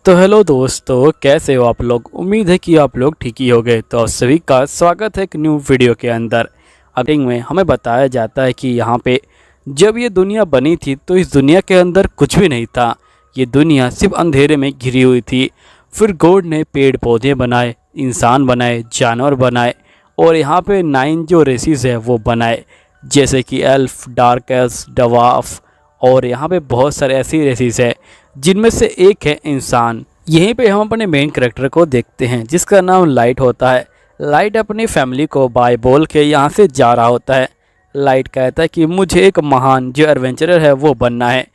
तो हेलो दोस्तों, कैसे हो आप लोग। उम्मीद है कि आप लोग ठीक ही हो गए। तो आप सभी का स्वागत है एक न्यू वीडियो के अंदर। अपडेटिंग में हमें बताया जाता है कि यहाँ पे जब ये दुनिया बनी थी तो इस दुनिया के अंदर कुछ भी नहीं था। ये दुनिया सिर्फ अंधेरे में घिरी हुई थी। फिर गॉड ने पेड़ पौधे बनाए, इंसान बनाए, जानवर बनाए और यहाँ पे 9 जो रेसिस है वो बनाए, जैसे कि एल्फ, डार्क एल्फ, डवार्फ और यहाँ पे बहुत सारे ऐसी रेसिस है जिनमें से एक है इंसान। यहीं पे हम अपने मेन कैरेक्टर को देखते हैं जिसका नाम लाइट होता है। लाइट अपनी फैमिली को बाय बोल के यहाँ से जा रहा होता है। लाइट कहता है कि मुझे एक महान जो एडवेंचरर है वो बनना है।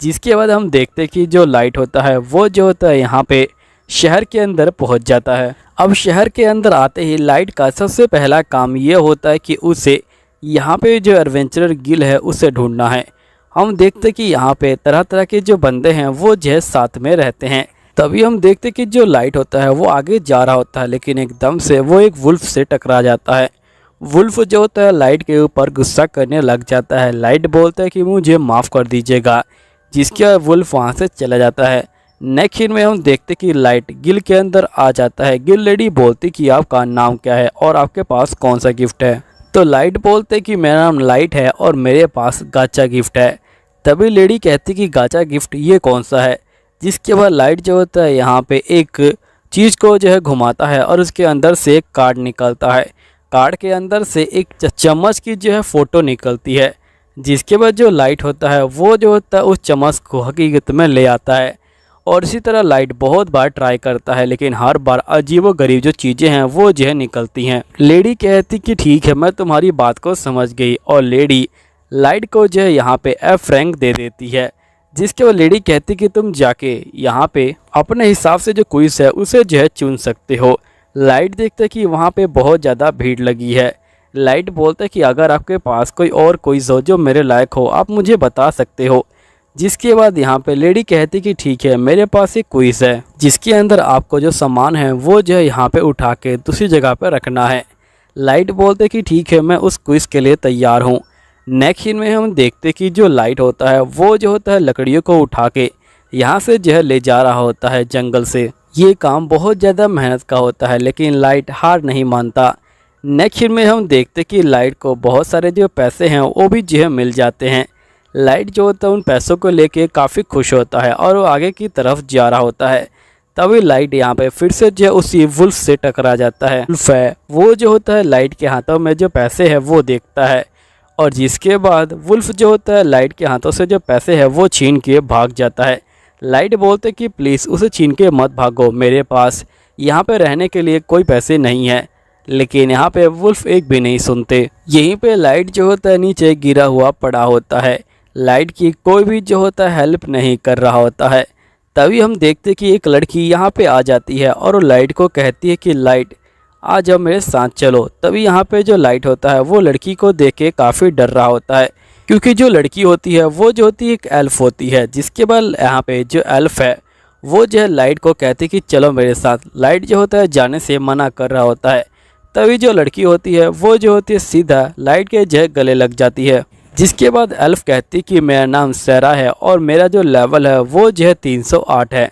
जिसके बाद हम देखते हैं कि जो लाइट होता है वो जो होता है यहाँ पे शहर के अंदर पहुँच जाता है। अब शहर के अंदर आते ही लाइट का सबसे पहला काम ये होता है कि उसे यहाँ पे जो एडवेंचरर गिल है उसे ढूंढना है। हम देखते कि यहाँ पे तरह तरह के जो बंदे हैं वो जो साथ में रहते हैं। तभी हम देखते कि जो लाइट होता है वो आगे जा रहा होता है, लेकिन एकदम से वो एक वुल्फ से टकरा जाता है। वुल्फ जो होता है लाइट के ऊपर गुस्सा करने लग जाता है। लाइट बोलता है कि मुझे माफ़ कर दीजिएगा, जिसके बाद वुल्फ वहाँ से चला जाता है। नेक्स्ट सीन में हम देखते कि लाइट गिल के अंदर आ जाता है। गिल लेडी बोलती कि आपका नाम क्या है और आपके पास कौन सा गिफ्ट है। तो लाइट बोलते कि मेरा नाम लाइट है और मेरे पास गाचा गिफ्ट है। तभी लेडी कहती कि गाचा गिफ्ट ये कौन सा है। जिसके बाद लाइट जो होता है यहाँ पे एक चीज़ को जो है घुमाता है और उसके अंदर से एक कार्ड निकलता है। कार्ड के अंदर से एक चम्मच की जो है फ़ोटो निकलती है। जिसके बाद जो लाइट होता है वो जो होता है उस चम्मच को हकीकत में ले आता है। और इसी तरह लाइट बहुत बार ट्राई करता है, लेकिन हर बार अजीबोगरीब जो चीज़ें हैं वो जो है निकलती हैं। लेडी कहती कि ठीक है, मैं तुम्हारी बात को समझ गई और लेडी लाइट को जो है यहाँ पे एफ रैंक दे देती है। जिसके बाद लेडी कहती कि तुम जाके यहाँ पे अपने हिसाब से जो क्विज है उसे जो है चुन सकते हो। लाइट देखते कि वहाँ पे बहुत ज़्यादा भीड़ लगी है। लाइट बोलते कि अगर आपके पास कोई और क्विज हो जो मेरे लायक हो आप मुझे बता सकते हो। जिसके बाद यहाँ पे लेडी कहती कि ठीक है, मेरे पास एक क्विज है जिसके अंदर आपको जो सामान है वो जो है यहाँ पे उठा के दूसरी जगह पे रखना है। लाइट बोलते कि ठीक है, मैं उस क्विज के लिए तैयार हूँ। नेक्स्ट सीन में हम देखते कि जो लाइट होता है वो जो होता है लकड़ियों को उठा के यहाँ से जो है ले जा रहा होता है जंगल से। ये काम बहुत ज़्यादा मेहनत का होता है, लेकिन लाइट हार नहीं मानता। नेक्स्ट सीन में हम देखते कि लाइट को बहुत सारे जो पैसे हैं वो भी जो है मिल जाते हैं। लाइट जो होता है उन पैसों को लेके काफ़ी खुश होता है और वो आगे की तरफ जा रहा होता है। तभी लाइट यहाँ पे फिर से जो है उसी वुल्फ से टकरा जाता है। वुल्फ है वो जो होता है लाइट के हाथों में जो पैसे हैं वो देखता है और जिसके बाद वुल्फ जो होता है लाइट के हाथों से जो पैसे हैं वो छीन के भाग जाता है। लाइट बोलते कि प्लीज़ उसे छीन के मत भागो, मेरे पास यहाँ पे रहने के लिए कोई पैसे नहीं है। लेकिन यहाँ पे वुल्फ एक भी नहीं सुनते। यहीं पे लाइट जो होता है नीचे गिरा हुआ पड़ा होता है। लाइट की कोई भी जो होता है हेल्प नहीं कर रहा होता है। तभी हम देखते कि एक लड़की यहाँ पे आ जाती है और वो लाइट को कहती है कि लाइट आ जाओ मेरे साथ चलो। तभी यहाँ पे जो लाइट होता है वो लड़की को देख के काफ़ी डर रहा होता है, क्योंकि जो लड़की होती है वो जो होती है एक एल्फ होती है। जिसके बाद यहाँ पे जो एल्फ है वो जो है लाइट को कहती है कि चलो मेरे साथ। लाइट जो होता है जाने से मना कर रहा होता है। तभी जो लड़की होती है वो जो होती है सीधा लाइट के जो है गले लग जाती है। जिसके बाद एल्फ कहती कि मेरा नाम सैरा है और मेरा जो लेवल है वो जो है 308 है।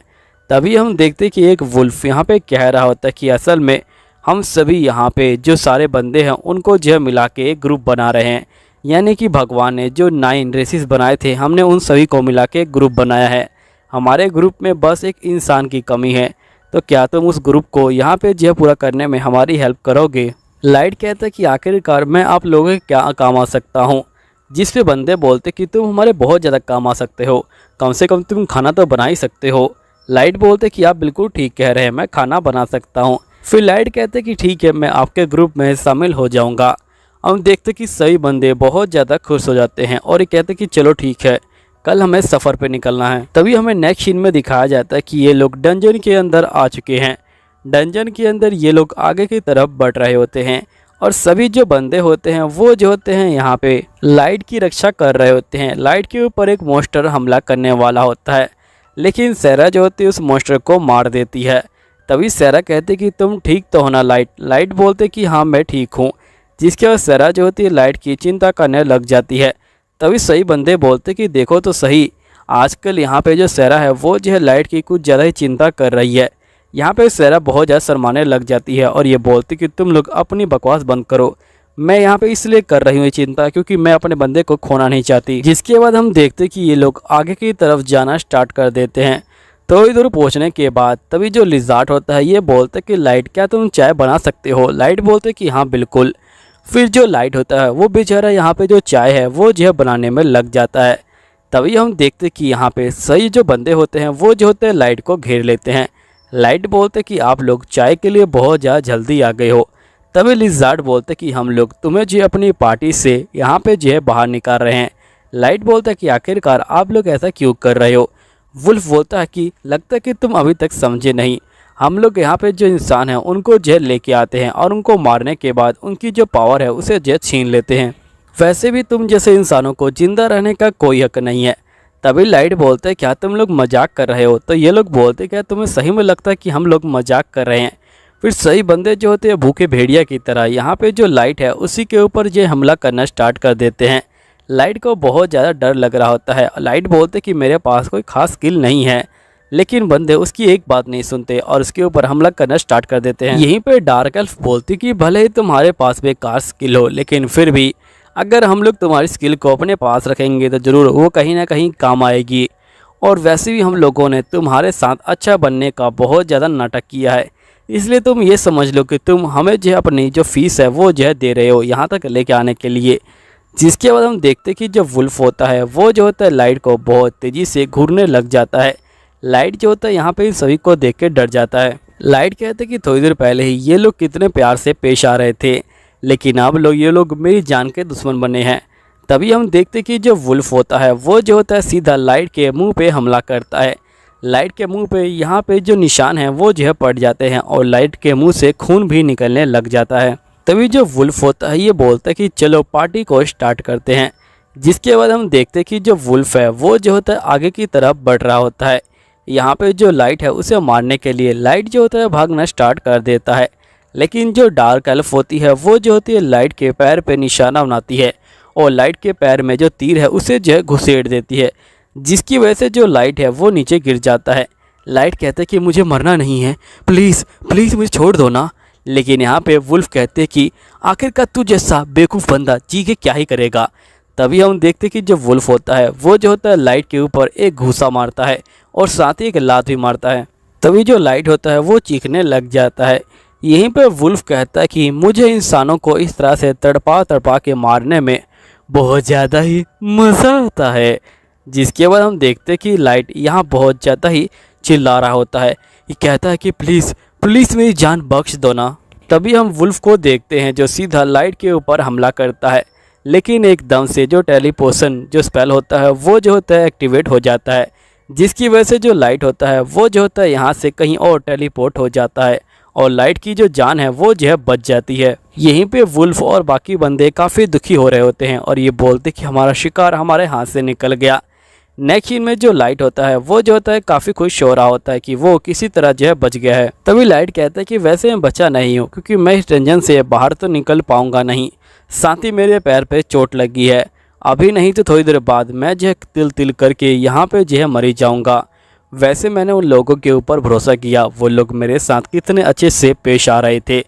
तभी हम देखते कि एक वुल्फ यहाँ पे कह रहा होता है कि असल में हम सभी यहाँ पे जो सारे बंदे हैं उनको जो है मिला के एक ग्रुप बना रहे हैं। यानी कि भगवान ने जो 9 रेसिस बनाए थे हमने उन सभी को मिला के एक ग्रुप बनाया है। हमारे ग्रुप में बस एक इंसान की कमी है, तो क्या तुम उस ग्रुप को यहाँ पे जो है पूरा करने में हमारी हेल्प करोगे। लाइट कहता है कि आखिरकार मैं आप लोगों के क्या काम आ सकता हूँ। जिस पे बंदे बोलते कि तुम हमारे बहुत ज़्यादा काम आ सकते हो, कम से कम तुम खाना तो बना ही सकते हो। लाइट बोलते कि आप बिल्कुल ठीक कह रहे हैं, मैं खाना बना सकता हूँ। फिर लाइट कहते कि ठीक है, मैं आपके ग्रुप में शामिल हो जाऊंगा। हम देखते कि सभी बंदे बहुत ज़्यादा खुश हो जाते हैं और ये कहते कि चलो ठीक है, कल हमें सफ़र पे निकलना है। तभी हमें नेक्स्ट सीन में दिखाया जाता है कि ये लोग डंजन के अंदर आ चुके हैं। डंजन के अंदर ये लोग आगे की तरफ बढ़ रहे होते हैं और सभी जो बंदे होते हैं वो जो होते हैं यहाँ पे लाइट की रक्षा कर रहे होते हैं। लाइट के ऊपर एक मॉन्स्टर हमला करने वाला होता है, लेकिन सैरा जो होती है उस मॉन्स्टर को मार देती है। तभी सैरा कहते कि तुम ठीक तो हो ना लाइट। लाइट बोलते कि हाँ मैं ठीक हूँ। जिसके बाद सैरा जो होती है लाइट की चिंता करने लग जाती है। तभी सही बंदे बोलते कि देखो तो सही, आजकल यहाँ पे जो सहरा है वो जो है लाइट की कुछ ज़्यादा ही चिंता कर रही है। यहाँ पे सहरा बहुत ज़्यादा शर्माने लग जाती है और ये बोलती कि तुम लोग अपनी बकवास बंद करो, मैं यहाँ पे इसलिए कर रही हूँ ये चिंता क्योंकि मैं अपने बंदे को खोना नहीं चाहती। जिसके बाद हम देखते कि ये लोग आगे की तरफ जाना स्टार्ट कर देते हैं। तो इधर पहुँचने के बाद तभी जो लिजार्ड होता है ये बोलते कि लाइट क्या तुम चाय बना सकते हो। लाइट बोलते कि हाँ बिल्कुल। फिर जो लाइट होता है वो बेचारा यहाँ पे जो चाय है वो जो है बनाने में लग जाता है। तभी हम देखते कि यहाँ पे सही जो बंदे होते हैं वो जो होते हैं लाइट को घेर लेते हैं। लाइट बोलते कि आप लोग चाय के लिए बहुत ज़्यादा जल्दी आ गए हो। तभी लिजार्ड बोलते कि हम लोग तुम्हें जो अपनी पार्टी से यहाँ पे जो है बाहर निकाल रहे हैं। लाइट बोलता है कि आखिरकार आप लोग ऐसा क्यों कर रहे हो। वुल्फ बोलता है कि लगता है कि तुम अभी तक समझे नहीं, हम लोग यहाँ पे जो इंसान हैं उनको जेल लेके आते हैं और उनको मारने के बाद उनकी जो पावर है उसे जेल छीन लेते हैं। वैसे भी तुम जैसे इंसानों को जिंदा रहने का कोई हक नहीं है। तभी लाइट बोलते क्या तुम लोग मजाक कर रहे हो। तो ये लोग बोलते क्या तुम्हें सही में लगता है कि हम लोग मजाक कर रहे हैं। फिर सही बंदे जो होते हैं भूखे भेड़िया की तरह यहाँ पे जो लाइट है उसी के ऊपर जो हमला करना स्टार्ट कर देते हैं। लाइट को बहुत ज़्यादा डर लग रहा होता है। लाइट बोलते कि मेरे पास कोई खास स्किल नहीं है, लेकिन बंदे उसकी एक बात नहीं सुनते और उसके ऊपर हमला करना स्टार्ट कर देते हैं। यहीं पे डार्क एल्फ बोलती कि भले ही तुम्हारे पास बेकार स्किल हो, लेकिन फिर भी अगर हम लोग तुम्हारी स्किल को अपने पास रखेंगे तो ज़रूर वो कहीं ना कहीं काम आएगी। और वैसे भी हम लोगों ने तुम्हारे साथ अच्छा बनने का बहुत ज़्यादा नाटक किया है, इसलिए तुम ये समझ लो कि तुम हमें जो अपनी जो फीस है वो जो है दे रहे हो यहाँ तक लेके आने के लिए। जिसके बाद हम देखते कि जो वुल्फ होता है वो जो होता है लाइट को बहुत तेज़ी से घूरने लग जाता है। लाइट जो होता है यहाँ पे इन सभी को देख के डर जाता है। लाइट कहते हैं कि थोड़ी देर पहले ही ये लोग कितने प्यार से पेश आ रहे थे, लेकिन अब ये लोग मेरी जान के दुश्मन बने हैं। तभी हम देखते कि जो वुल्फ होता है वो जो होता है सीधा लाइट के मुंह पे हमला करता है। लाइट के मुंह पे यहाँ पे जो निशान है वो जो है पड़ जाते हैं और लाइट के मुंह से खून भी निकलने लग जाता है। तभी जो वुल्फ होता है ये बोलता है कि चलो पार्टी को स्टार्ट करते हैं। जिसके बाद हम देखते कि जो वुल्फ है वो जो होता है आगे की तरफ बढ़ रहा होता है। यहाँ पे जो लाइट है उसे मारने के लिए लाइट जो होता है भागना स्टार्ट कर देता है, लेकिन जो डार्क एल्फ होती है वो जो होती है लाइट के पैर पे निशाना बनाती है और लाइट के पैर में जो तीर है उसे जो है घुसेड़ देती है, जिसकी वजह से जो लाइट है वो नीचे गिर जाता है। लाइट कहते हैं कि मुझे मरना नहीं है, प्लीज़ प्लीज़ मुझे छोड़ दो ना। लेकिन यहाँ पे वुल्फ कहते हैं कि आखिरकार तू जैसा बेवकूफ़ बंदा जी के क्या ही करेगा। तभी हम देखते कि जो वुल्फ होता है वो जो होता है लाइट के ऊपर एक घूसा मारता है और साथ ही एक लात भी मारता है। तभी जो लाइट होता है वो चीखने लग जाता है। यहीं पे वुल्फ कहता है कि मुझे इंसानों को इस तरह से तड़पा तड़पा के मारने में बहुत ज़्यादा ही मज़ा आता है। जिसके बाद हम देखते कि लाइट यहाँ बहुत ज़्यादा ही चिल्ला रहा होता है। ये कहता है कि प्लीज़ प्लीज़ मेरी जान बख्श दो ना। तभी हम वुल्फ को देखते हैं जो सीधा लाइट के ऊपर हमला करता है, लेकिन एकदम से जो टेलीपोर्शन जो स्पेल होता है वो जो होता है एक्टिवेट हो जाता है, जिसकी वजह से जो लाइट होता है वो जो होता है यहाँ से कहीं और टेलीपोर्ट हो जाता है और लाइट की जो जान है वो जो है बच जाती है। यहीं पे वुल्फ और बाकी बंदे काफ़ी दुखी हो रहे होते हैं और ये बोलते कि हमारा शिकार हमारे हाथ से निकल गया। नेक्स्ट सीन में जो लाइट होता है वो जो होता है काफ़ी खुश हो रहा होता है कि वो किसी तरह जो है बच गया है। तभी लाइट कहता है कि वैसे मैं बचा नहीं हूँ क्योंकि मैं इस डंजन से बाहर तो निकल पाऊँगा नहीं, साथ ही मेरे पैर पे चोट लगी है, अभी नहीं तो थोड़ी देर बाद मैं जो है तिल तिल करके यहाँ पे जो है मरी जाऊँगा। वैसे मैंने उन लोगों के ऊपर भरोसा किया, वो लोग मेरे साथ कितने अच्छे से पेश आ रहे थे,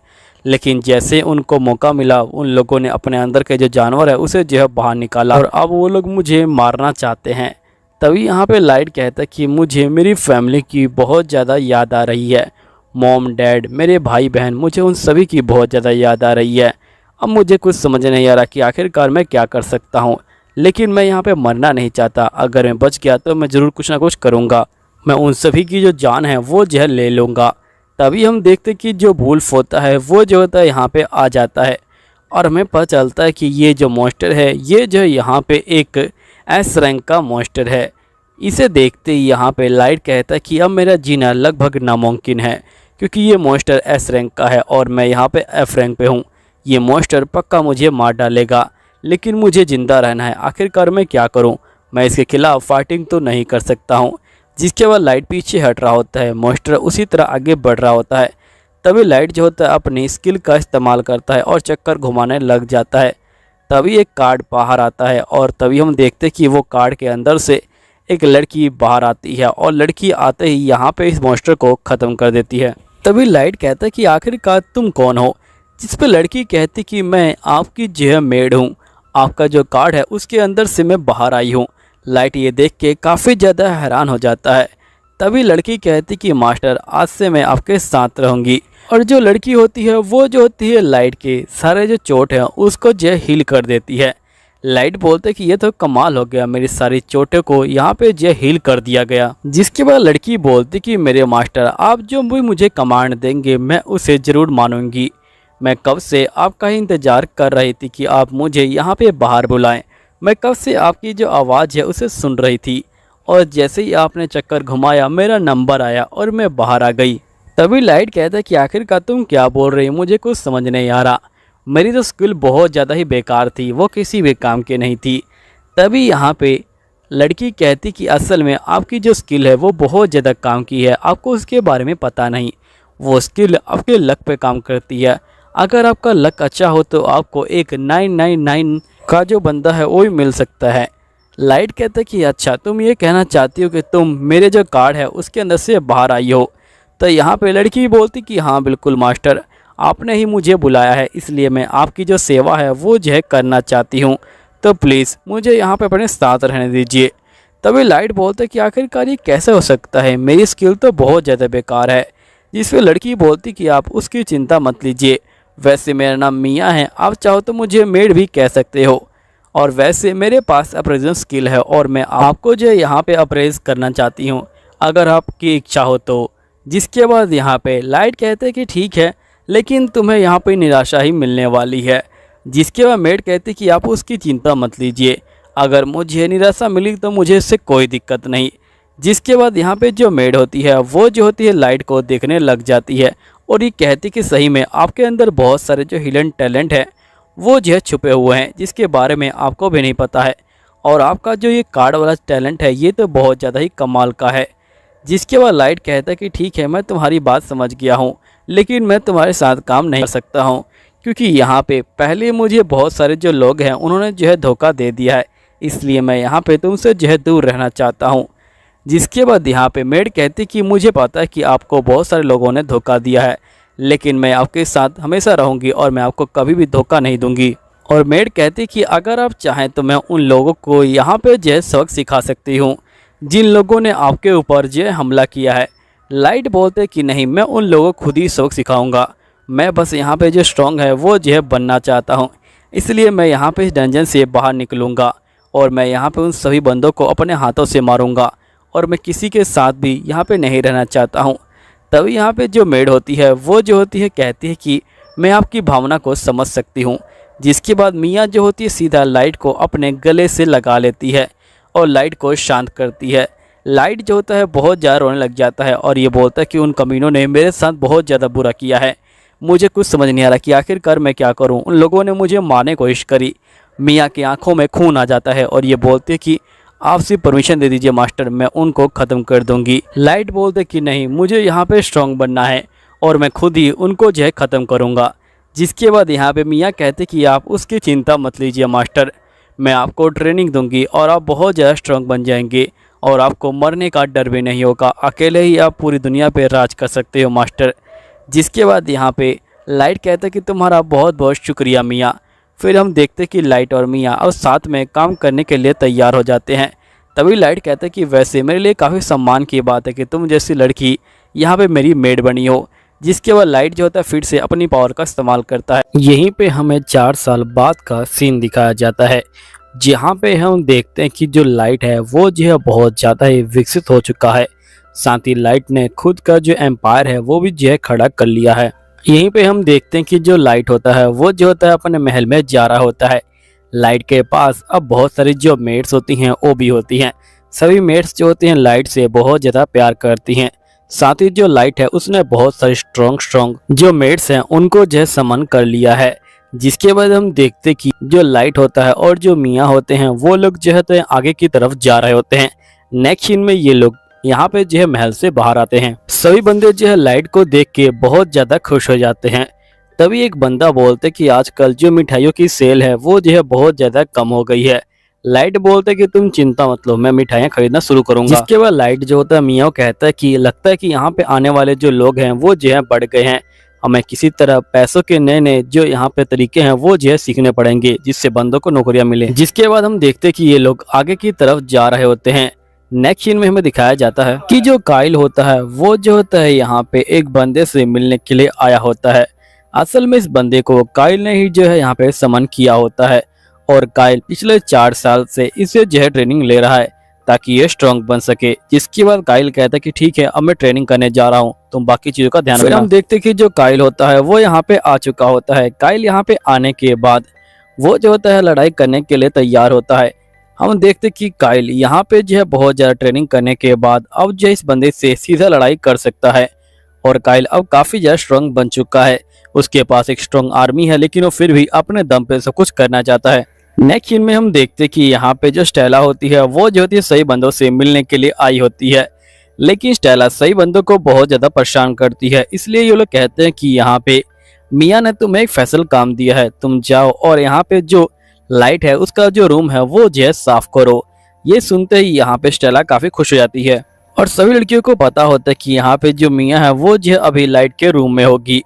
लेकिन जैसे उनको मौका मिला उन लोगों ने अपने अंदर के जो जानवर है उसे जो है बाहर निकाला और अब वो लोग मुझे मारना चाहते हैं। तभी यहाँ पे लाइट कहता है कि मुझे मेरी फैमिली की बहुत ज़्यादा याद आ रही है, मॉम डैड मेरे भाई बहन, मुझे उन सभी की बहुत ज़्यादा याद आ रही है। अब मुझे कुछ समझ नहीं आ रहा कि आखिरकार मैं क्या कर सकता हूँ, लेकिन मैं यहाँ पे मरना नहीं चाहता। अगर मैं बच गया तो मैं ज़रूर कुछ ना कुछ करूँगा, मैं उन सभी की जो जान है वो जो है ले लूँगा। तभी हम देखते कि जो वुल्फ होता है वो जो होता है यहाँ पे आ जाता है और हमें पता चलता है कि ये जो मॉन्स्टर है ये जो है यहाँ पे एक एस रैंक का मॉन्स्टर है। इसे देखते ही यहाँ पे लाइट कहता है कि अब मेरा जीना लगभग नामुमकिन है क्योंकि ये मॉन्स्टर एस रैंक का है और मैं यहाँ पे एफ रैंक पे हूँ। ये मॉन्स्टर पक्का मुझे मार डालेगा, लेकिन मुझे ज़िंदा रहना है। आखिरकार मैं क्या करूँ, मैं इसके खिलाफ़ फाइटिंग तो नहीं कर सकता हूँ। जिसके बाद लाइट पीछे हट रहा होता है, मॉन्स्टर उसी तरह आगे बढ़ रहा होता है। तभी लाइट जो होता है अपनी स्किल का इस्तेमाल करता है और चक्कर घुमाने लग जाता है। तभी एक कार्ड बाहर आता है और तभी हम देखते कि वो कार्ड के अंदर से एक लड़की बाहर आती है और लड़की आते ही यहाँ पे इस मॉन्स्टर को ख़त्म कर देती है। तभी लाइट कहता है कि आखिरकार तुम कौन हो, जिस पे लड़की कहती कि मैं आपकी जो है मेड हूँ, आपका जो कार्ड है उसके अंदर से मैं बाहर आई हूँ। लाइट ये देख के काफ़ी ज़्यादा हैरान हो जाता है। तभी लड़की कहती कि मास्टर आज से मैं आपके साथ रहूँगी। और जो लड़की होती है वो जो होती है लाइट के सारे जो चोट है उसको जो हील कर देती है। लाइट बोलते कि ये तो कमाल हो गया, मेरी सारी चोटों को यहाँ पे जो हील कर दिया गया। जिसके बाद लड़की बोलती कि मेरे मास्टर आप जो भी मुझे कमांड देंगे मैं उसे ज़रूर मानूंगी। मैं कब से आपका ही इंतज़ार कर रही थी कि आप मुझे यहाँ पे बाहर बुलाएं। मैं कब से आपकी जो आवाज़ है उसे सुन रही थी और जैसे ही आपने चक्कर घुमाया मेरा नंबर आया और मैं बाहर आ गई। तभी लाइट कहता है कि आखिरकार तुम क्या बोल रही, मुझे कुछ समझ नहीं आ रहा। मेरी तो स्किल बहुत ज़्यादा ही बेकार थी, वो किसी भी काम की नहीं थी। तभी यहाँ पे लड़की कहती कि असल में आपकी जो स्किल है वो बहुत ज़्यादा काम की है, आपको उसके बारे में पता नहीं। वो स्किल आपके लक पे काम करती है। अगर आपका लक अच्छा हो तो आपको एक 999 का जो बंदा है वो भी मिल सकता है। लाइट कहता है कि अच्छा तुम ये कहना चाहती हो कि तुम मेरे जो कार्ड है उसके अंदर से बाहर आई हो। तो यहाँ पे लड़की बोलती कि हाँ बिल्कुल मास्टर, आपने ही मुझे बुलाया है इसलिए मैं आपकी जो सेवा है वो जो है करना चाहती हूँ, तो प्लीज़ मुझे यहाँ पे अपने साथ रहने दीजिए। तभी लाइट बोलते कि आखिरकार ये कैसे हो सकता है, मेरी स्किल तो बहुत ज़्यादा बेकार है। जिस पे लड़की बोलती कि आप उसकी चिंता मत लीजिए, वैसे मेरा नाम मियाँ है, आप चाहो तो मुझे मेड भी कह सकते हो। और वैसे मेरे पास अप्रेजल स्किल है और मैं आपको जो यहाँ पे अप्रेज करना चाहती हूँ अगर आपकी इच्छा हो तो। जिसके बाद यहाँ पे लाइट कहते हैं कि ठीक है, लेकिन तुम्हें यहाँ पे निराशा ही मिलने वाली है। जिसके बाद मेड कहती कि आप उसकी चिंता मत लीजिए, अगर मुझे निराशा मिली तो मुझे इससे कोई दिक्कत नहीं। जिसके बाद यहाँ पे जो मेड होती है वो जो होती है लाइट को देखने लग जाती है और ये कहती कि सही में आपके अंदर बहुत सारे जो हिडन टैलेंट है वो जो है छुपे हुए हैं, जिसके बारे में आपको भी नहीं पता है। और आपका जो ये कार्ड वाला टैलेंट है ये तो बहुत ज़्यादा ही कमाल का है। जिसके बाद लाइट कहता है कि ठीक है मैं तुम्हारी बात समझ गया हूँ, लेकिन मैं तुम्हारे साथ काम नहीं कर सकता हूँ, क्योंकि यहाँ पे पहले मुझे बहुत सारे जो लोग हैं उन्होंने जो है धोखा दे दिया है, इसलिए मैं यहाँ पे तुमसे जो है दूर रहना चाहता हूँ। जिसके बाद यहाँ पे मेड कहती कि मुझे पता है कि आपको बहुत सारे लोगों ने धोखा दिया है, लेकिन मैं आपके साथ हमेशा रहूँगी और मैं आपको कभी भी धोखा नहीं दूँगी। और मेड कहती कि अगर आप चाहें तो मैं उन लोगों को यहाँ पे जो है सबक सिखा सकती हूँ जिन लोगों ने आपके ऊपर जो है हमला किया है। लाइट बोलते कि नहीं, मैं उन लोगों को खुद ही सबक सिखाऊंगा, मैं बस यहाँ पे जो स्ट्रॉन्ग है वो जो है बनना चाहता हूँ, इसलिए मैं यहाँ पे इस डंजन से बाहर निकलूँगा और मैं यहाँ पे उन सभी बंदों को अपने हाथों से मारूँगा और मैं किसी के साथ भी यहाँ पे नहीं रहना चाहता हूँ। तभी यहाँ पे जो मेड होती है वो जो होती है कहती है कि मैं आपकी भावना को समझ सकती हूँ। जिसके बाद मियाँ जो होती है सीधा लाइट को अपने गले से लगा लेती है और लाइट को शांत करती है। लाइट जो होता है बहुत ज़्यादा रोने लग जाता है और ये बोलता है कि उन कमीनों ने मेरे साथ बहुत ज़्यादा बुरा किया है, मुझे कुछ समझ नहीं आ रहा कि आखिरकार मैं क्या करूं। उन लोगों ने मुझे मारने की कोशिश करी। मियाँ की आंखों में खून आ जाता है और ये बोलते हैं कि आप सिर्फ परमिशन दे दीजिए मास्टर, मैं उनको ख़त्म कर दूंगी। लाइट बोलते कि नहीं, मुझे यहाँ पे स्ट्रॉन्ग बनना है और मैं खुद ही उनको जो है ख़त्म करूँगा। जिसके बाद यहाँ पे मियाँ कहते कि आप उसकी चिंता मत लीजिए मास्टर, मैं आपको ट्रेनिंग दूंगी और आप बहुत ज़्यादा स्ट्रॉन्ग बन जाएंगे और आपको मरने का डर भी नहीं होगा, अकेले ही आप पूरी दुनिया पे राज कर सकते हो मास्टर। जिसके बाद यहाँ पे लाइट कहता है कि तुम्हारा बहुत बहुत शुक्रिया मियाँ। फिर हम देखते कि लाइट और मियाँ अब साथ में काम करने के लिए तैयार हो जाते हैं। तभी लाइट कहता है कि वैसे मेरे लिए काफ़ी सम्मान की बात है कि तुम जैसी लड़की यहाँ पे मेरी मेड बनी हो। जिसके बाद लाइट जो होता है फिर से अपनी पावर का इस्तेमाल करता है। यहीं पे हमें 4 साल बाद का सीन दिखाया जाता है, जहाँ पे हम देखते हैं कि जो लाइट है वो जो है बहुत ज़्यादा ही विकसित हो चुका है। साथ ही लाइट ने खुद का जो एम्पायर है वो भी जो है खड़ा कर लिया है। यहीं पे हम देखते हैं कि जो लाइट होता है वो जो होता है अपने महल में जा रहा होता है। लाइट के पास अब बहुत सारी जो मेट्स होती हैं वो भी होती हैं। सभी मेट्स जो होती हैं लाइट से बहुत ज़्यादा प्यार करती हैं। साथ ही जो लाइट है उसने बहुत सारे स्ट्रॉन्ग जो मेट्स हैं उनको जो है समन कर लिया है। जिसके बाद हम देखते कि जो लाइट होता है और जो मियाँ होते हैं वो लोग जो है तो आगे की तरफ जा रहे होते हैं। नेक्स्ट सीन में ये लोग यहाँ पे जो है महल से बाहर आते हैं। सभी बंदे जो है लाइट को देख के बहुत ज्यादा खुश हो जाते हैं। तभी एक बंदा बोलते कि आजकल जो मिठाइयों की सेल है वो जो है बहुत ज्यादा कम हो गई है। लाइट बोलते कि तुम चिंता मत लो, मैं मिठाइयाँ खरीदना शुरू करूंगा। जिसके बाद लाइट जो होता है मियाँ कहता है कि लगता है कि यहाँ पे आने वाले जो लोग हैं वो जो है बढ़ गए हैं, हमें किसी तरह पैसों के नए नए जो यहाँ पे तरीके हैं वो जो है सीखने पड़ेंगे जिससे बंदों को नौकरियां मिले। जिसके बाद हम देखते हैं कि ये लोग आगे की तरफ जा रहे होते हैं। नेक्स्ट सीन में हमें दिखाया जाता है कि जो काइल होता है वो जो होता है यहाँ पे एक बंदे से मिलने के लिए आया होता है। असल में इस बंदे को काइल ने ही जो है यहाँ पे समन किया होता है और काइल पिछले 4 साल से इसे जो है ट्रेनिंग ले रहा है ताकि ये स्ट्रांग बन सके। जिसके बाद काइल कहता है कि ठीक है, अब मैं ट्रेनिंग करने जा रहा हूँ, तुम बाकी चीजों का ध्यान रखना। हम देखते हैं कि जो काइल होता है वो यहाँ पे आ चुका होता है। काइल यहाँ पे आने के बाद वो जो होता है लड़ाई करने के लिए तैयार होता है। हम देखते कि काइल यहाँ पे जो है बहुत ज्यादा ट्रेनिंग करने के बाद अब जो इस बंदे से सीधा लड़ाई कर सकता है और काइल अब काफी ज्यादा स्ट्रांग बन चुका है। उसके पास एक स्ट्रांग आर्मी है लेकिन वो फिर भी अपने दम पे सब कुछ करना चाहता है। नेक्स्ट सीन में हम देखते कि यहाँ पे जो स्टेला होती है वो जो होती है सही बंदों से मिलने के लिए आई होती है, लेकिन स्टेला सही बंदों को बहुत ज्यादा परेशान करती है। इसलिए ये लोग कहते हैं कि यहाँ पे मियाँ ने तुम्हें एक फैसल काम दिया है, तुम जाओ और यहाँ पे जो लाइट है उसका जो रूम है वो जो है साफ करो। ये सुनते ही यहाँ पे स्टेला काफी खुश हो जाती है और सभी लड़कियों को पता होता है कि यहाँ पे जो मियाँ है वो जो है अभी लाइट के रूम में होगी।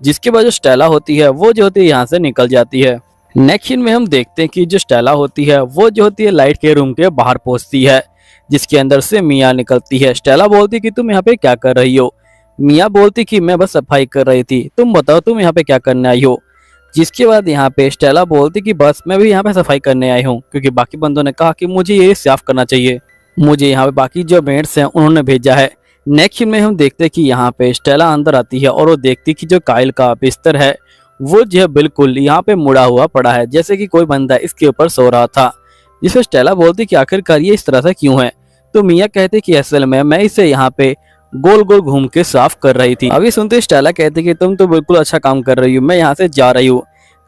जिसके बाद जो स्टेला होती है वो जो होती है यहाँ से निकल जाती है। नेक्स्ट सीन में हम देखते हैं कि जो स्टेला होती है वो जो होती है लाइट के रूम के बाहर पहुंचती है, जिसके अंदर से मियाँ निकलती है। स्टेला बोलती कि तुम यहाँ पे क्या कर रही हो। मियाँ बोलती कि मैं बस सफाई कर रही थी, तुम बताओ तुम यहाँ पे क्या करने आई हो। जिसके बाद यहाँ पे स्टेला बोलती कि बस मैं भी यहाँ पे सफाई करने आई हूँ क्योंकि बाकी बंदों ने कहा कि मुझे ये साफ करना चाहिए, मुझे यहाँ पे बाकी जो मेट्स हैं उन्होंने भेजा है। नेक्स्ट सीन में हम देखते हैं कि यहाँ पे स्टेला अंदर आती है और वो देखती कि जो काइल का बिस्तर है वो जो है बिल्कुल यहाँ पे मुड़ा हुआ पड़ा है, जैसे कि कोई बंदा इसके ऊपर सो रहा था। जिसमें स्टेला बोलती कि आखिरकार ये इस तरह से क्यों है। तो मियाँ कहते कि असल में मैं इसे यहाँ पे गोल गोल घूम के साफ कर रही थी। अभी सुनते स्टेला कहती कि तुम तो बिल्कुल अच्छा काम कर रही हो, मैं यहाँ से जा रही हूँ।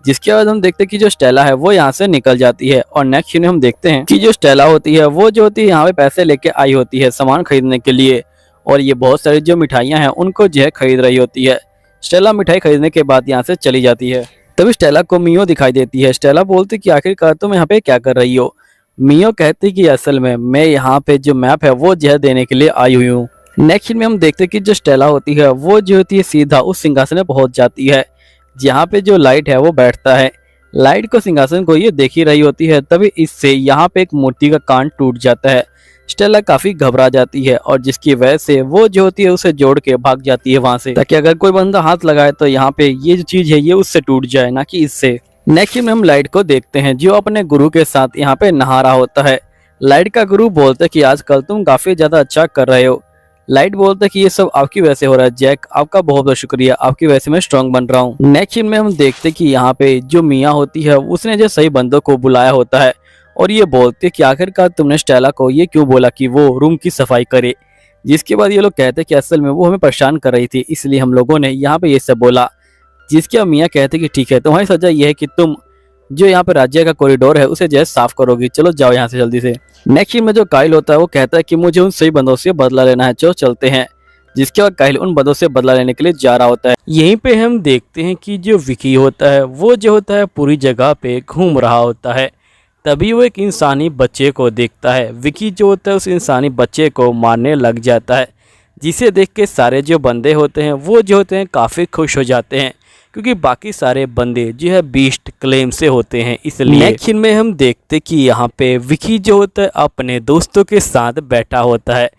जिसके बाद हम देखते कि जो स्टेला है वो यहाँ से निकल जाती है और नेक्स्ट सीन में हम देखते हैं कि जो स्टेला होती है वो जो होती है यहाँ पे पैसे लेके आई होती है सामान खरीदने के लिए और ये बहुत सारी जो मिठाइयाँ हैं उनको जो है खरीद रही होती है। स्टेला मिठाई खरीदने के बाद यहाँ से चली जाती है। तभी स्टेला को मियो दिखाई देती है। स्टेला बोलती कि आखिरकार तुम यहाँ पे क्या कर रही हो। मियो कहती कि असल में मैं यहाँ पे जो मैप है वो जो है देने के लिए आई हुई हूँ। नेक्स्ट में हम देखते कि जो स्टेला होती है वो जो होती है सीधा उस सिंहासन में पहुंच जाती है जहाँ पे जो लाइट है वो बैठता है। लाइट को सिंहासन को ये देख ही रही होती है, तभी इससे यहाँ पे एक मूर्ति का कान टूट जाता है। स्टेला काफी घबरा जाती है और जिसकी वजह से वो जो होती है उसे जोड़ के भाग जाती है वहां से, ताकि अगर कोई बंदा हाथ लगाए तो यहाँ पे ये जो चीज है ये उससे टूट जाए, ना कि इससे। नेक्स्ट में हम लाइट को देखते हैं जो अपने गुरु के साथ यहाँ पे नहा रहा होता है। लाइट का गुरु बोलते कि आजकल तुम काफी ज्यादा अच्छा कर रहे हो। लाइट बोलते कि ये सब आपकी वजह से हो रहा है जैक, आपका बहुत बहुत शुक्रिया, आपकी वजह से मैं स्ट्रांग बन रहा हूँ। नेक्स्ट में हम देखते कि यहाँ पे जो मियाँ होती है उसने जो सही बंदों को बुलाया होता है और ये बोलते कि आखिरकार तुमने स्टेला को ये क्यों बोला कि वो रूम की सफाई करे। जिसके बाद ये लोग कहते कि असल में वो हमें परेशान कर रही थी इसलिए हम लोगों ने यहाँ पे ये सब बोला। जिसके मियाँ कहते कि ठीक है, तुम्हारी सजा ये है कि तुम जो यहाँ पे राज्य का कॉरिडोर है उसे जो है साफ करोगी, चलो जाओ यहाँ से जल्दी से। नेक्स्ट में जो काइल होता है वो कहता है कि मुझे उन सही बंदों से बदला लेना है, चलो चलते हैं। जिसके बाद काइल उन बंदों से बदला लेने के लिए जा रहा होता है। यहीं पे हम देखते हैं कि जो विकी होता है वो जो होता है पूरी जगह पे घूम रहा होता है। तभी वो एक इंसानी बच्चे को देखता है। विकी जो होता है उस इंसानी बच्चे को मारने लग जाता है, जिसे देख के सारे जो बंदे होते हैं वो जो होते हैं काफ़ी खुश हो जाते हैं क्योंकि बाकी सारे बंदे जो है बीस्ट क्लेम से होते हैं। इसलिए नेक्स्ट में हम देखते कि यहाँ पे विकी जो होता है अपने दोस्तों के साथ बैठा होता है।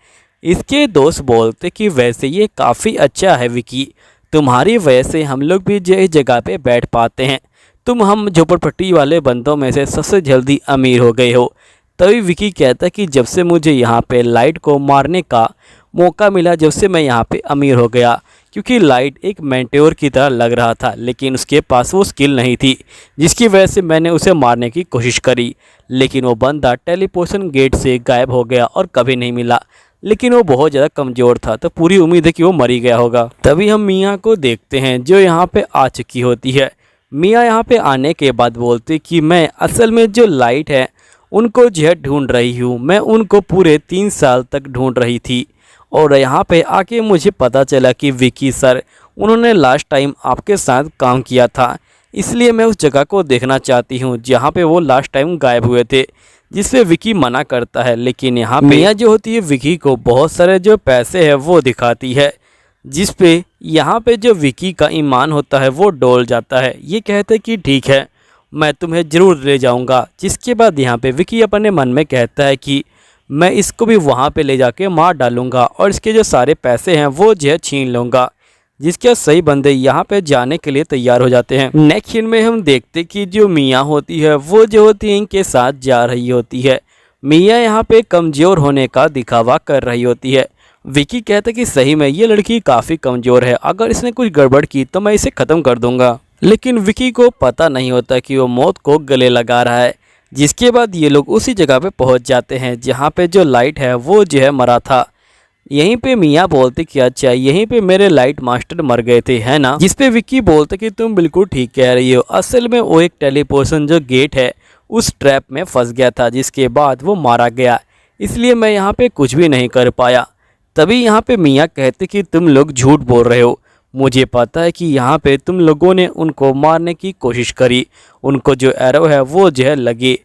इसके दोस्त बोलते कि वैसे ये काफ़ी अच्छा है विकी, तुम्हारी वजह से हम लोग भी जो इस जगह पे बैठ पाते हैं, तुम हम झोपड़पट्टी वाले बंदों में से सबसे जल्दी अमीर हो गए हो। तभी विकी कहता है कि जब से मुझे यहाँ पे लाइट को मारने का मौका मिला, जब से मैं यहाँ पे अमीर हो गया, क्योंकि लाइट एक मेंटोर की तरह लग रहा था लेकिन उसके पास वो स्किल नहीं थी, जिसकी वजह से मैंने उसे मारने की कोशिश करी लेकिन वो बंदा टेलीपोर्शन गेट से गायब हो गया और कभी नहीं मिला। लेकिन वो बहुत ज़्यादा कमज़ोर था तो पूरी उम्मीद है कि वो मर ही गया होगा। तभी हम मियाँ को देखते हैं जो यहाँ पे आ चुकी होती है। मियाँ यहाँ पे आने के बाद बोलती कि मैं असल में जो लाइट है उनको जो है ढूंढ रही हूँ, मैं उनको पूरे 3 साल तक ढूंढ रही थी और यहाँ पे आके मुझे पता चला कि विकी सर उन्होंने लास्ट टाइम आपके साथ काम किया था, इसलिए मैं उस जगह को देखना चाहती हूँ जहाँ पे वो लास्ट टाइम गायब हुए थे। जिसपे विकी मना करता है। लेकिन यहाँ पे मिया जो होती है विकी को बहुत सारे जो पैसे है वो दिखाती है, जिसपे यहाँ पे जो विकी का ईमान होता है वो डोल जाता है। ये कहते कि ठीक है मैं तुम्हें ज़रूर ले जाऊँगा। जिसके बाद यहाँ पे विकी अपने मन में कहता है कि मैं इसको भी वहाँ पे ले जाके मार डालूँगा और इसके जो सारे पैसे हैं वो जो है छीन लूँगा। जिसके सही बंदे यहाँ पे जाने के लिए तैयार हो जाते हैं। नेक्स्ट सीन में हम देखते कि जो मिया होती है वो जो होती है इनके साथ जा रही होती है। मिया यहाँ पे कमज़ोर होने का दिखावा कर रही होती है। विकी कहता है कि सही में ये लड़की काफ़ी कमज़ोर है, अगर इसने कुछ गड़बड़ की तो मैं इसे ख़त्म कर दूंगा। लेकिन विकी को पता नहीं होता कि वो मौत को गले लगा रहा है। जिसके बाद ये लोग उसी जगह पे पहुंच जाते हैं जहाँ पे जो लाइट है वो जो है मरा था। यहीं पे मियाँ बोलते कि अच्छा यहीं पे मेरे लाइट मास्टर मर गए थे, है ना। जिस पे विक्की बोलते कि तुम बिल्कुल ठीक कह रही हो, असल में वो एक टेलीपोर्शन जो गेट है उस ट्रैप में फंस गया था, जिसके बाद वो मारा गया, इसलिए मैं यहाँ पे कुछ भी नहीं कर पाया। तभी यहाँ पे मियाँ कहते कि तुम लोग झूठ बोल रहे हो, मुझे पता है कि यहाँ पे तुम लोगों ने उनको मारने की कोशिश करी, उनको जो एरो है वो जो है लगी।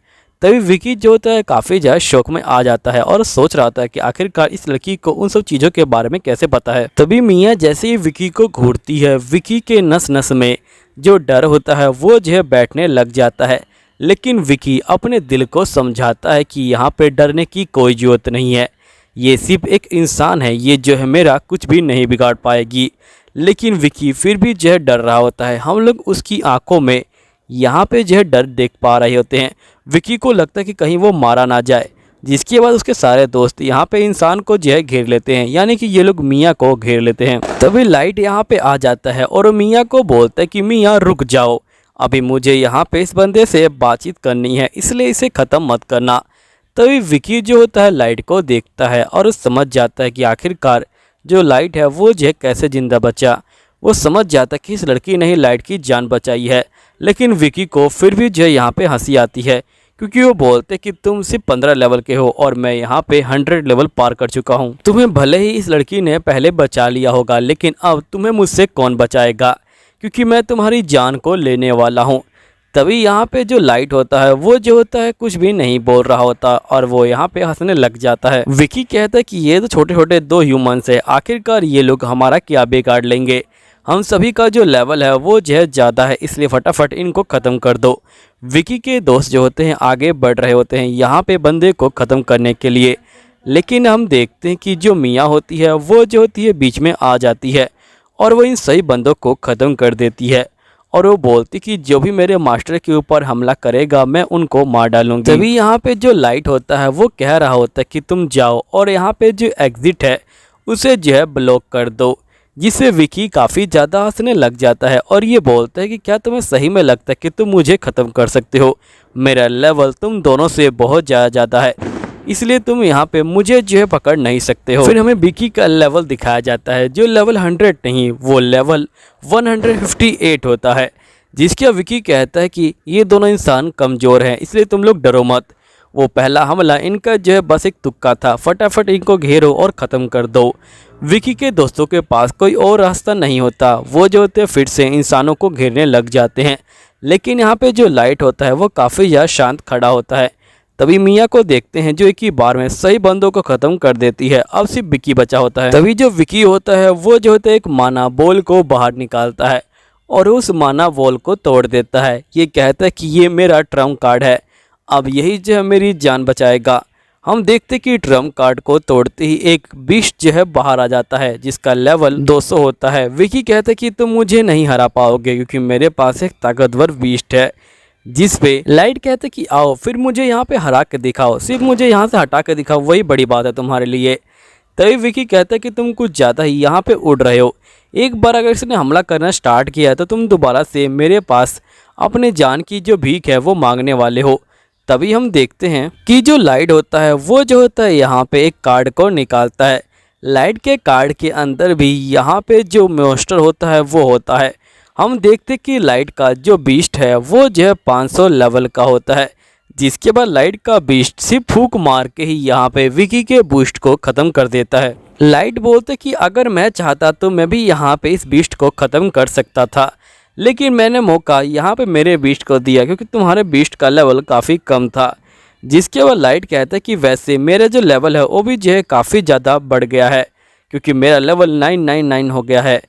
तभी विकी जो होता है काफ़ी ज़्यादा शौक में आ जाता है और सोच रहा था कि आखिरकार इस लड़की को उन सब चीज़ों के बारे में कैसे पता है। तभी मियाँ जैसे ही विकी को घूरती है, विकी के नस नस में जो डर होता है वो जो है बैठने लग जाता है। लेकिन विकी अपने दिल को समझाता है कि यहाँ पे डरने की कोई ज़रूरत नहीं है, ये सिर्फ एक इंसान है, ये जो है मेरा कुछ भी नहीं बिगाड़ पाएगी। लेकिन विकी फिर भी जो है डर रहा होता है। हम लोग उसकी आंखों में यहाँ पे जो है डर देख पा रहे होते हैं। विकी को लगता है कि कहीं वो मारा ना जाए। जिसके बाद उसके सारे दोस्त यहाँ पे इंसान को जो है घेर लेते हैं, यानी कि ये लोग मियाँ को घेर लेते हैं। तभी लाइट यहाँ पे आ जाता है और मियाँ को बोलता है कि मियाँ रुक जाओ, अभी मुझे यहाँ पे इस बंदे से बातचीत करनी है, इसलिए इसे ख़त्म मत करना। तभी विकी जो होता है लाइट को देखता है और समझ जाता है कि आखिरकार जो लाइट है वो जो है कैसे ज़िंदा बचा। वो समझ जाता है कि इस लड़की ने ही लाइट की जान बचाई है। लेकिन विकी को फिर भी जो है यहाँ पे हंसी आती है, क्योंकि वो बोलते कि तुम सिर्फ 15 लेवल के हो और मैं यहाँ पे 100 लेवल पार कर चुका हूँ। तुम्हें भले ही इस लड़की ने पहले बचा लिया होगा, लेकिन अब तुम्हें मुझसे कौन बचाएगा, क्योंकि मैं तुम्हारी जान को लेने वाला हूँ। तभी यहाँ पे जो लाइट होता है वो जो होता है कुछ भी नहीं बोल रहा होता और वो यहाँ पे हंसने लग जाता है। विकी कहता है कि ये तो छोटे छोटे 2 ह्यूमंस है, आखिरकार ये लोग हमारा क्या बिगाड़ लेंगे, हम सभी का जो लेवल है वो जो है ज़्यादा है, इसलिए फटाफट इनको ख़त्म कर दो। विकी के दोस्त जो होते हैं आगे बढ़ रहे होते हैं यहाँ पे बंदे को ख़त्म करने के लिए। लेकिन हम देखते हैं कि जो मियाँ होती है वो जो होती है बीच में आ जाती है और वो इन सही बंदों को ख़त्म कर देती है और वो बोलती कि जो भी मेरे मास्टर के ऊपर हमला करेगा मैं उनको मार डालूंगी। तभी यहाँ पे जो लाइट होता है वो कह रहा होता है कि तुम जाओ और यहाँ पे जो एग्ज़िट है उसे जो है ब्लॉक कर दो। जिससे विकी काफ़ी ज़्यादा हंसने लग जाता है और ये बोलता है कि क्या तुम्हें सही में लगता है कि तुम मुझे ख़त्म कर सकते हो, मेरा लेवल तुम दोनों से बहुत ज़्यादा है, इसलिए तुम यहाँ पे मुझे जो है पकड़ नहीं सकते हो। फिर हमें विकी का लेवल दिखाया जाता है जो लेवल 100 नहीं, वो लेवल 158 होता है। जिसका विकी कहता है कि ये दोनों इंसान कमज़ोर हैं, इसलिए तुम लोग डरो मत, वो पहला हमला इनका जो है बस एक तुक्का था, फटाफट इनको घेरो और ख़त्म कर दो। विकी के दोस्तों के पास कोई और रास्ता नहीं होता, वो जो होते हैं फिर से इंसानों को घेरने लग जाते हैं। लेकिन यहाँ पे जो लाइट होता है वो काफ़ी ज़्यादा शांत खड़ा होता है। तभी मियाँ को देखते हैं जो एक ही बार में सही बंदों को ख़त्म कर देती है, अब सिर्फ विकी बचा होता है। तभी जो विकी होता है वो जो होता है एक माना बॉल को बाहर निकालता है और उस माना बॉल को तोड़ देता है। ये कहता है कि ये मेरा ट्रम्प कार्ड है, अब यही जो है मेरी जान बचाएगा। हम देखते कि ट्रम्प कार्ड को तोड़ते ही एक बीस्ट जो है बाहर आ जाता है जिसका लेवल 200 होता है। विकी कहता है कि तुम मुझे नहीं हरा पाओगे क्योंकि मेरे पास एक ताकतवर बीस्ट है। जिस पे लाइट कहते कि आओ फिर मुझे यहाँ पे हरा के दिखाओ, सिर्फ मुझे यहाँ से हटा के दिखाओ, वही बड़ी बात है तुम्हारे लिए। तभी विकी कहता है कि तुम कुछ ज़्यादा ही यहाँ पे उड़ रहे हो, एक बार अगर इसने हमला करना स्टार्ट किया तो तुम दोबारा से मेरे पास अपने जान की जो भीख है वो मांगने वाले हो। तभी हम देखते हैं कि जो लाइट होता है वो जो होता है यहाँ पे एक कार्ड को निकालता है। लाइट के कार्ड के अंदर भी यहाँ पे जो मॉन्स्टर होता है वो होता है। हम देखते कि लाइट का जो बीस्ट है वो जो है 500 लेवल का होता है। जिसके बाद लाइट का बीस्ट सिर्फ फूंक मार के ही यहाँ पे विकी के बूस्ट को ख़त्म कर देता है। लाइट बोलते कि अगर मैं चाहता तो मैं भी यहाँ पे इस बीस्ट को ख़त्म कर सकता था, लेकिन मैंने मौका यहाँ पे मेरे बीस्ट को दिया क्योंकि तुम्हारे बीस्ट का लेवल काफ़ी कम था। जिसके बाद लाइट कहता है कि वैसे मेरा जो लेवल है वो भी जो है काफ़ी ज़्यादा बढ़ गया है, क्योंकि मेरा लेवल 999 हो गया है।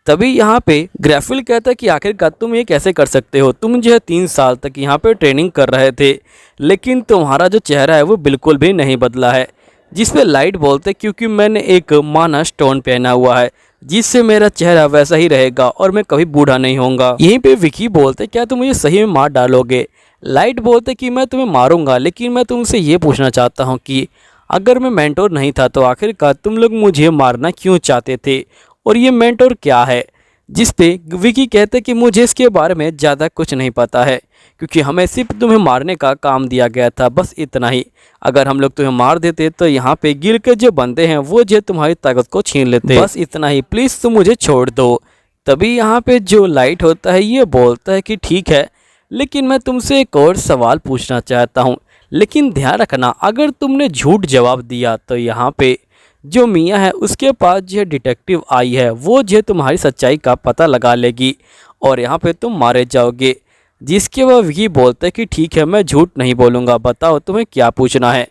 तभी यहाँ पे ग्राफिल कहता है कि आखिरकार तुम ये कैसे कर सकते हो, तुम जो है 3 साल तक यहाँ पे ट्रेनिंग कर रहे थे लेकिन तुम्हारा जो चेहरा है वो बिल्कुल भी नहीं बदला है। जिस पे लाइट बोलते क्योंकि मैंने एक माना स्टोन पहना हुआ है जिससे मेरा चेहरा वैसा ही रहेगा और मैं कभी बूढ़ा नहीं होऊंगा। यहीं पे विकी बोलते क्या तुम मुझे सही में मार डालोगे। लाइट बोलते कि मैं तुम्हें मारूंगा, लेकिन मैं तुमसे ये पूछना चाहता हूँ कि अगर मैं मेंटोर नहीं था तो आखिरकार तुम लोग मुझे मारना क्यों चाहते थे, और ये मेंटोर क्या है। जिस पे विकी कहते कि मुझे इसके बारे में ज़्यादा कुछ नहीं पता है, क्योंकि हमें सिर्फ तुम्हें मारने का काम दिया गया था, बस इतना ही। अगर हम लोग तुम्हें मार देते तो यहाँ पे गिल के जो बंदे हैं वो जो तुम्हारी ताकत को छीन लेते, बस इतना ही, प्लीज़ तुम मुझे छोड़ दो। तभी यहाँ पे जो लाइट होता है ये बोलता है कि ठीक है, लेकिन मैं तुमसे एक और सवाल पूछना चाहता हूँ, लेकिन ध्यान रखना अगर तुमने झूठ जवाब दिया तो यहाँ पे जो मियाँ है उसके पास जो डिटेक्टिव आई है वो जो तुम्हारी सच्चाई का पता लगा लेगी और यहाँ पे तुम मारे जाओगे। जिसके बाद ये बोलते कि ठीक है मैं झूठ नहीं बोलूँगा, बताओ तुम्हें क्या पूछना है।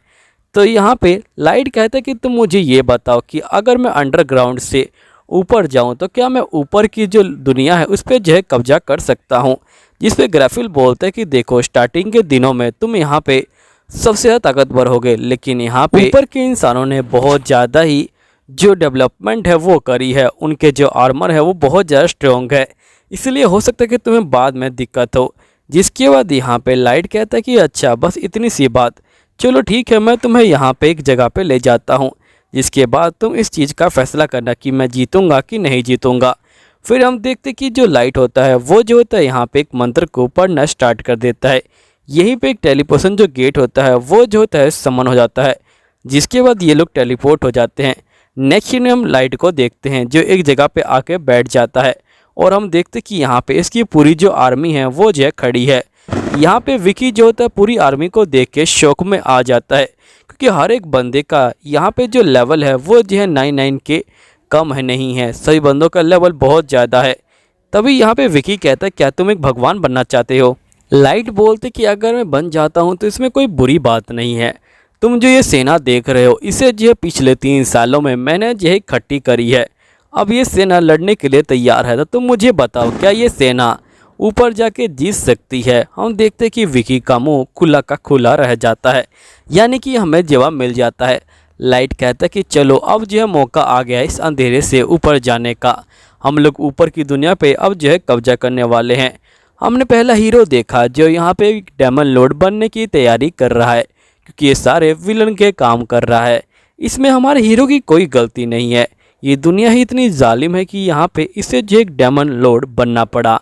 तो यहाँ पे लाइट कहता है कि तुम मुझे ये बताओ कि अगर मैं अंडरग्राउंड से ऊपर जाऊँ तो क्या मैं ऊपर की जो दुनिया है उस पर जो है कब्जा कर सकता हूँ। जिस पे ग्राफिल बोलते हैं कि देखो स्टार्टिंग के दिनों में तुम यहाँ पे सबसे ज़्यादा ताकतवर हो गए, लेकिन यहाँ पे ऊपर के इंसानों ने बहुत ज़्यादा ही जो डेवलपमेंट है वो करी है, उनके जो आर्मर है वो बहुत ज़्यादा स्ट्रॉन्ग है, इसलिए हो सकता है कि तुम्हें बाद में दिक्कत हो। जिसके बाद यहाँ पे लाइट कहता है कि अच्छा बस इतनी सी बात, चलो ठीक है मैं तुम्हें यहाँ पे एक जगह पे ले जाता हूँ, जिसके बाद तुम इस चीज़ का फैसला करना कि मैं जीतूँगा कि नहीं जीतूँगा। फिर हम देखते कि जो लाइट होता है वो जो होता है यहाँ पे एक मंत्र को पढ़ना स्टार्ट कर देता है। यहीं पे एक टेलीपोर्शन जो गेट होता है वो जो होता है समन हो जाता है, जिसके बाद ये लोग टेलीपोर्ट हो जाते हैं। नेक्स्ट सीन में हम लाइट को देखते हैं जो एक जगह पे आके बैठ जाता है और हम देखते कि यहाँ पे इसकी पूरी जो आर्मी है वो जो है खड़ी है। यहाँ पे विकी जो होता है पूरी आर्मी को देख के शौक में आ जाता है, क्योंकि हर एक बंदे का यहाँ पे जो लेवल है वो जो है 99 के कम है नहीं है, सभी बंदों का लेवल बहुत ज़्यादा है। तभी यहाँ पे विकी कहता है क्या तुम एक भगवान बनना चाहते हो। लाइट बोलते कि अगर मैं बन जाता हूँ तो इसमें कोई बुरी बात नहीं है, तुम जो ये सेना देख रहे हो इसे जो है पिछले 3 सालों में मैंने जो है इकट्ठी करी है, अब ये सेना लड़ने के लिए तैयार है, तो तुम मुझे बताओ क्या ये सेना ऊपर जाके जीत सकती है। हम देखते कि विकी का मुंह खुला का खुला रह जाता है, यानी कि हमें जवाब मिल जाता है। लाइट कहता है कि चलो अब जो है मौका आ गया इस अंधेरे से ऊपर जाने का, हम लोग ऊपर की दुनिया पे अब जो है कब्जा करने वाले हैं। हमने पहला हीरो देखा जो यहाँ पे डायमंड लॉर्ड बनने की तैयारी कर रहा है, क्योंकि ये सारे विलन के काम कर रहा है, इसमें हमारे हीरो की कोई गलती नहीं है। ये दुनिया ही इतनी जालिम है कि यहाँ पे इसे जो एक डायमंड लॉर्ड बनना पड़ा।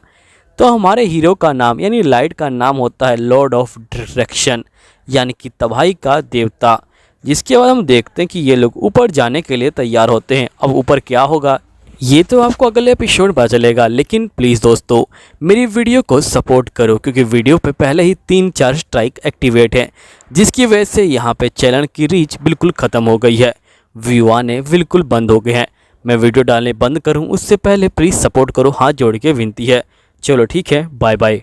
तो हमारे हीरो का नाम यानी लाइट का नाम होता है लॉर्ड ऑफ डिस्ट्रक्शन, यानी कि तबाही का देवता। जिसके बाद हम देखते हैं कि ये लोग ऊपर जाने के लिए तैयार होते हैं। अब ऊपर क्या होगा ये तो आपको अगले एपिसोड पता चलेगा, लेकिन प्लीज़ दोस्तों मेरी वीडियो को सपोर्ट करो, क्योंकि वीडियो पे पहले ही 3-4 स्ट्राइक एक्टिवेट हैं, जिसकी वजह से यहाँ पे चैनल की रीच बिल्कुल ख़त्म हो गई है, व्यू आने बिल्कुल बंद हो गए हैं। मैं वीडियो डालने बंद करूँ उससे पहले प्लीज़ सपोर्ट करो, हाथ जोड़ के विनती है। चलो ठीक है, बाय बाय।